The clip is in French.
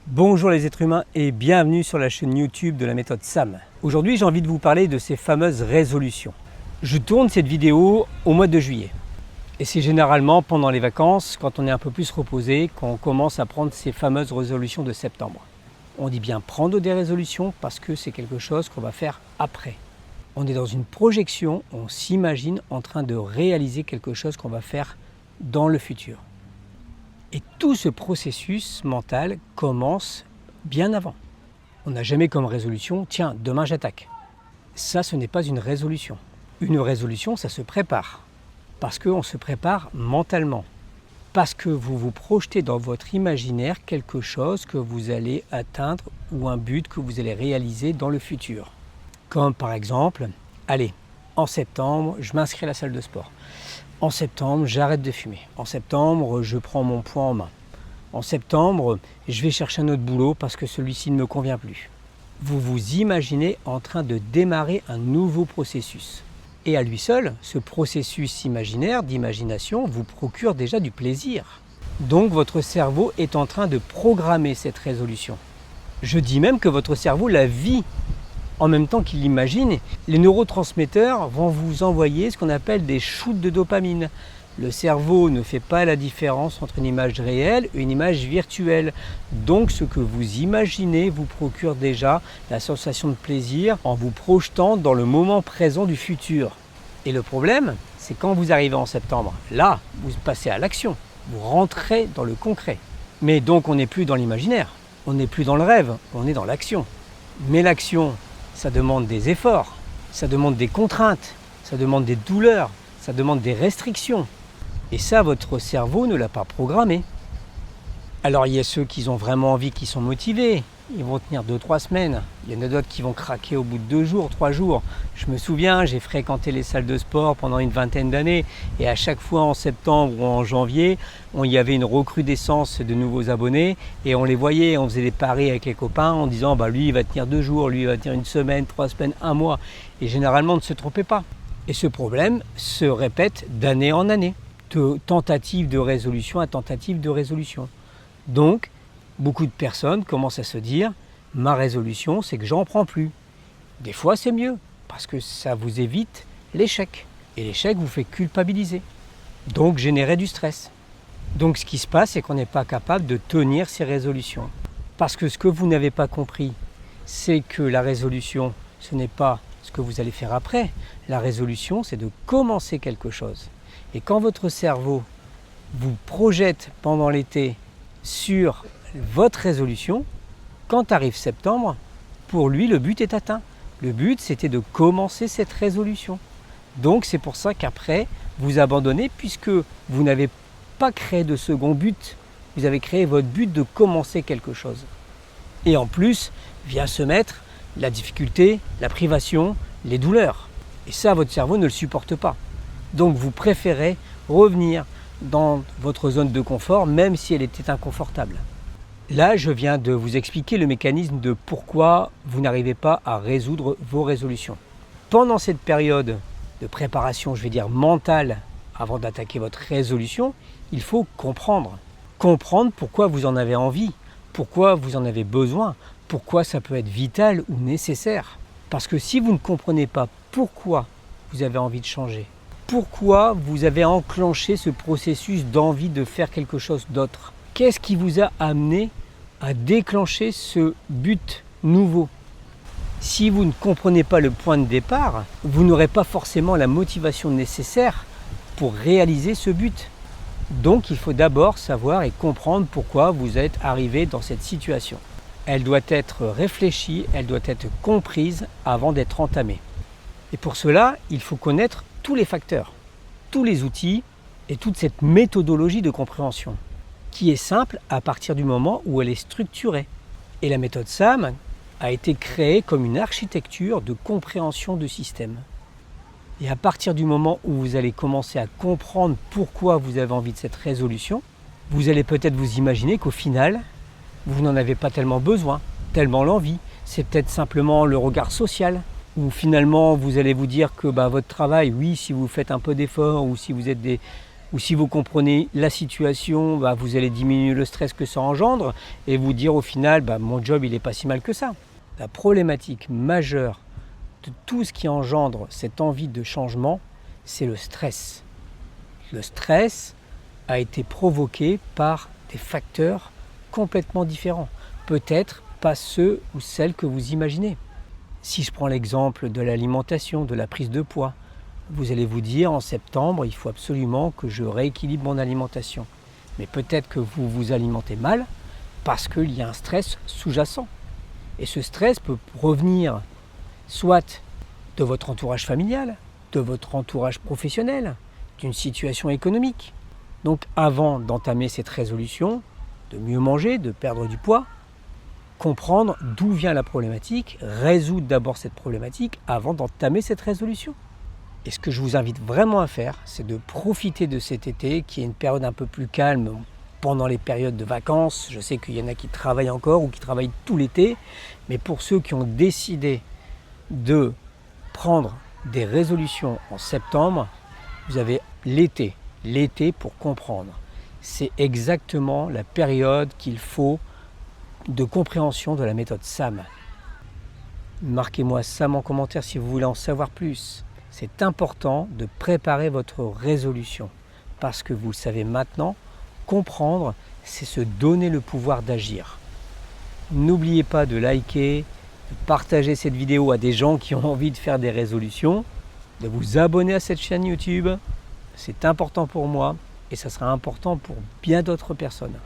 Bonjour les êtres humains et bienvenue sur la chaîne YouTube de la méthode SAM. Aujourd'hui j'ai envie de vous parler de ces fameuses résolutions. Je tourne cette vidéo au mois de juillet. Et c'est généralement pendant les vacances, quand on est un peu plus reposé, qu'on commence à prendre ces fameuses résolutions de septembre. On dit bien prendre des résolutions parce que c'est quelque chose qu'on va faire après. On est dans une projection, on s'imagine en train de réaliser quelque chose qu'on va faire dans le futur. Et tout ce processus mental commence bien avant. On n'a jamais comme résolution, tiens, demain j'attaque. Ça, ce n'est pas une résolution. Une résolution, ça se prépare. Parce qu'on se prépare mentalement. Parce que vous vous projetez dans votre imaginaire quelque chose que vous allez atteindre ou un but que vous allez réaliser dans le futur. Comme par exemple, allez, en septembre, je m'inscris à la salle de sport. En septembre, j'arrête de fumer. En septembre, je prends mon poids en main. En septembre, je vais chercher un autre boulot parce que celui-ci ne me convient plus. Vous vous imaginez en train de démarrer un nouveau processus. Et à lui seul, ce processus imaginaire, d'imagination, vous procure déjà du plaisir. Donc votre cerveau est en train de programmer cette résolution. Je dis même que votre cerveau la vit. En même temps qu'il l'imagine, les neurotransmetteurs vont vous envoyer ce qu'on appelle des shoots de dopamine. Le cerveau ne fait pas la différence entre une image réelle et une image virtuelle. Donc ce que vous imaginez vous procure déjà la sensation de plaisir en vous projetant dans le moment présent du futur. Et le problème, c'est quand vous arrivez en septembre, là, vous passez à l'action, vous rentrez dans le concret. Mais donc on n'est plus dans l'imaginaire, on n'est plus dans le rêve, on est dans l'action. Mais l'action, ça demande des efforts, ça demande des contraintes, ça demande des douleurs, ça demande des restrictions. Et ça, votre cerveau ne l'a pas programmé. Alors il y a ceux qui ont vraiment envie, qui sont motivés, ils vont tenir 2-3 semaines. Il y en a d'autres qui vont craquer au bout de 2 jours, 3 jours. Je me souviens, j'ai fréquenté les salles de sport pendant une vingtaine d'années et à chaque fois en septembre ou en janvier, il y avait une recrudescence de nouveaux abonnés et on les voyait, on faisait des paris avec les copains en disant lui il va tenir 2 jours, lui il va tenir 1 semaine, 3 semaines, 1 mois. Et généralement on ne se trompait pas. Et ce problème se répète d'année en année, de tentative de résolution à tentative de résolution. Donc, beaucoup de personnes commencent à se dire « ma résolution, c'est que j'en prends plus ». Des fois, c'est mieux, parce que ça vous évite l'échec. Et l'échec vous fait culpabiliser, donc générer du stress. Donc ce qui se passe, c'est qu'on n'est pas capable de tenir ces résolutions. Parce que ce que vous n'avez pas compris, c'est que la résolution, ce n'est pas ce que vous allez faire après. La résolution, c'est de commencer quelque chose. Et quand votre cerveau vous projette pendant l'été sur votre résolution, quand arrive septembre, pour lui, le but est atteint. Le but, c'était de commencer cette résolution. Donc, c'est pour ça qu'après, vous abandonnez puisque vous n'avez pas créé de second but. Vous avez créé votre but de commencer quelque chose. Et en plus, vient se mettre la difficulté, la privation, les douleurs. Et ça, votre cerveau ne le supporte pas. Donc, vous préférez revenir dans votre zone de confort, même si elle était inconfortable. Là, je viens de vous expliquer le mécanisme de pourquoi vous n'arrivez pas à résoudre vos résolutions. Pendant cette période de préparation, je vais dire mentale, avant d'attaquer votre résolution, il faut comprendre. Comprendre pourquoi vous en avez envie, pourquoi vous en avez besoin, pourquoi ça peut être vital ou nécessaire. Parce que si vous ne comprenez pas pourquoi vous avez envie de changer, pourquoi vous avez enclenché ce processus d'envie de faire quelque chose d'autre? Qu'est-ce qui vous a amené à déclencher ce but nouveau? Si vous ne comprenez pas le point de départ, vous n'aurez pas forcément la motivation nécessaire pour réaliser ce but. Donc il faut d'abord savoir et comprendre pourquoi vous êtes arrivé dans cette situation. Elle doit être réfléchie, elle doit être comprise avant d'être entamée. Et pour cela, il faut connaître tous les facteurs, tous les outils et toute cette méthodologie de compréhension qui est simple à partir du moment où elle est structurée. Et la méthode SAM a été créée comme une architecture de compréhension de système. Et à partir du moment où vous allez commencer à comprendre pourquoi vous avez envie de cette résolution, vous allez peut-être vous imaginer qu'au final, vous n'en avez pas tellement besoin, tellement l'envie. C'est peut-être simplement le regard social, où finalement vous allez vous dire que votre travail, oui, si vous faites un peu d'effort ou si vous êtes Ou si vous comprenez la situation, vous allez diminuer le stress que ça engendre et vous dire au final, mon job il n'est pas si mal que ça. La problématique majeure de tout ce qui engendre cette envie de changement, c'est le stress. Le stress a été provoqué par des facteurs complètement différents. Peut-être pas ceux ou celles que vous imaginez. Si je prends l'exemple de l'alimentation, de la prise de poids, vous allez vous dire en septembre, il faut absolument que je rééquilibre mon alimentation. Mais peut-être que vous vous alimentez mal parce qu'il y a un stress sous-jacent. Et ce stress peut provenir soit de votre entourage familial, de votre entourage professionnel, d'une situation économique. Donc avant d'entamer cette résolution, de mieux manger, de perdre du poids, comprendre d'où vient la problématique, résoudre d'abord cette problématique avant d'entamer cette résolution. Et ce que je vous invite vraiment à faire, c'est de profiter de cet été, qui est une période un peu plus calme pendant les périodes de vacances. Je sais qu'il y en a qui travaillent encore ou qui travaillent tout l'été, mais pour ceux qui ont décidé de prendre des résolutions en septembre, vous avez l'été pour comprendre. C'est exactement la période qu'il faut de compréhension de la méthode SAM. Marquez-moi SAM en commentaire si vous voulez en savoir plus. C'est important de préparer votre résolution parce que vous le savez maintenant, comprendre, c'est se donner le pouvoir d'agir. N'oubliez pas de liker, de partager cette vidéo à des gens qui ont envie de faire des résolutions, de vous abonner à cette chaîne YouTube. C'est important pour moi et ça sera important pour bien d'autres personnes.